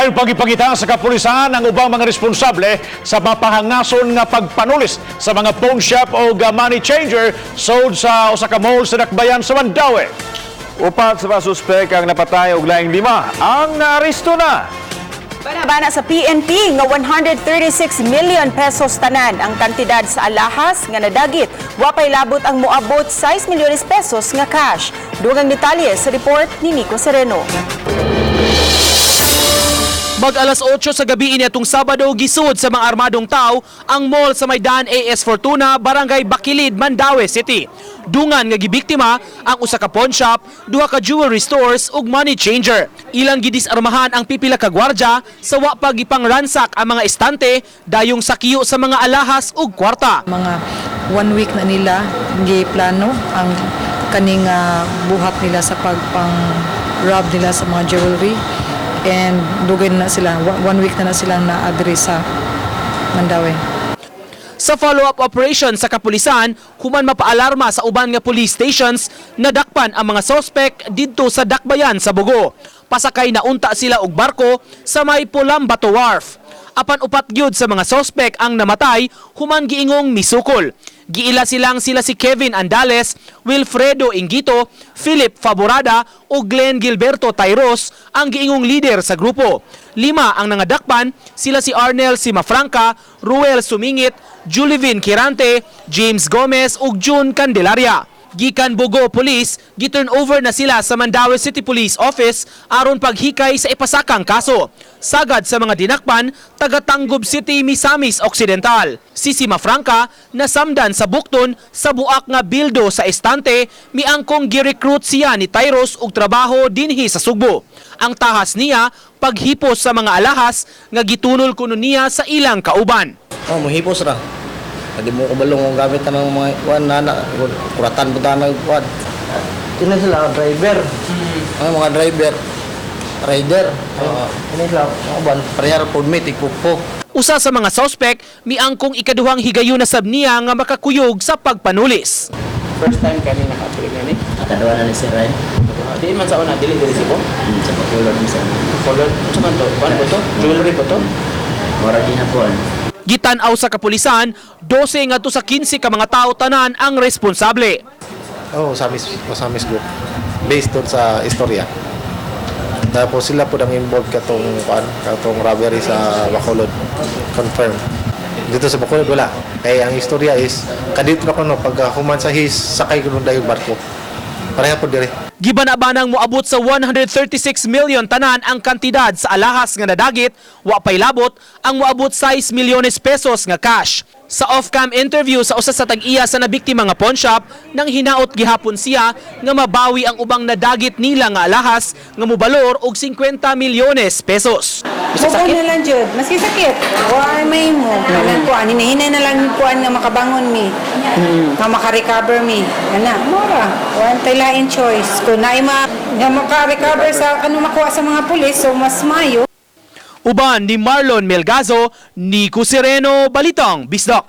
Dayon pagipangita sa kapulisan ang ubang mga responsable sa mapahangason nga pagpanulis sa mga phone shop o money changer sold sa usa ka mall sa Dakbayan sa Mandaue. Upat sa mga suspek ang napatay og laing 5 ang naaresto na. Bana sa PNP nga 136 million pesos tanan ang kantidad sa alahas nga nadagit. Wapay labot ang moabot 6 milyones pesos nga cash. Dugang detalye sa report ni Nico Sereno. Mag alas 8 sa gabi initong Sabado gisud sa mga armadong tao ang mall sa Maydan AS Fortuna, Barangay Bacilid, Mandaue City. Dungan nga gibiktima ang usa ka pawn shop, duha ka jewelry stores ug money changer. Ilang gidisarmahan ang pipila ka gwardya sa wa pa gipangransak ang mga estante dayong sakiyo sa mga alahas ug kwarta. Mga 1 week na nila giplano ang kaning buhat nila sa pagpang-rob nila sa mga jewelry. And dugay na sila, 1 week na silang na-address sa Mandaue. Sa follow-up operation sa kapulisan, human mapaalarma sa uban nga police stations, nadakpan ang mga sospek didto sa Dakbayan sa Bugo. Pasakay na unta sila og barko sa may Pulambato Wharf. Apan upat gyud sa mga sospek ang namatay, human giingong misukol. Giila sila si Kevin Andales, Wilfredo Ingito, Philip Faborada o Glenn Gilberto Tayros ang giingong leader sa grupo. 5 ang nangadakpan, sila si Arnel Simafranca, Ruel Sumingit, Julivin Kirante, James Gomez ug June Candelaria. Gikan Bugo Police, giturn over na sila sa Mandaue City Police Office aron paghikay sa ipasakang kaso. Sagad sa mga dinakpan, taga Tangub City, Misamis Occidental. Si Simafranca nasamdan sa bukton sa buak nga bildo sa estante, miangkong gi-recruit siya ni Tayros og trabaho dinhi sa Sugbo. Ang tahas niya paghipos sa mga alahas nga gitunol kuno niya sa ilang kauban. Mohipos ra. Hindi mo kubalong ang gamit ng mga kuwan na kuratan po tayo kuwan. Sino sila? Driver. Ang mga driver. Rider. Sino sila? Mga ban. Parehar po may tikpukpok. Usa sa mga suspect, miangkong ikaduhang higayon na sab niya nga makakuyog sa pagpanulis. First time kami nakatuloy na ni. Nakadawa na ni Sir Ryan. Di man sa una, dili si po. Sa Bacolod minsan. Color, sa man to? Paano po to? Jewelry po to? Mura ginapon. Gitanaw sa kapulisan, 12 ngadto sa 15 ka mga tao tanan ang responsable. Samis group. Based doon sa istorya. Tapos sila po ang involved katong robbery sa Bacolod. Confirm. Dito sa Bacolod wala. Kaya ang istorya is kadito na ko pag human sa his sakay ko dahil barko. Pareha po dire. Gibanabanang moabot sa 136 million tanan ang kantidad sa alahas nga nadagit, wa pay labot ang moabot 6 milyones pesos nga cash. Sa off-cam interview sa usa sa tag-iya sa nabiktima nga pawn shop, nang hinaot gihapon siya nga mabawi ang ubang nadagit nila nga alahas nga mobalor og 50 milyones pesos. Sakit na lang jud, maski sakit. Wa may mo. Nang kuan hinahinay na lang kuan nga makabangon mi. Nga maka-recover mi. Ana, mura. Wa tay lain choice. Kung naay nga maka-recover sa makuha sa mga pulis, so mas mayo. Uban ni Marlon Melgazo, Nico Sereno, Balitang Bisdak.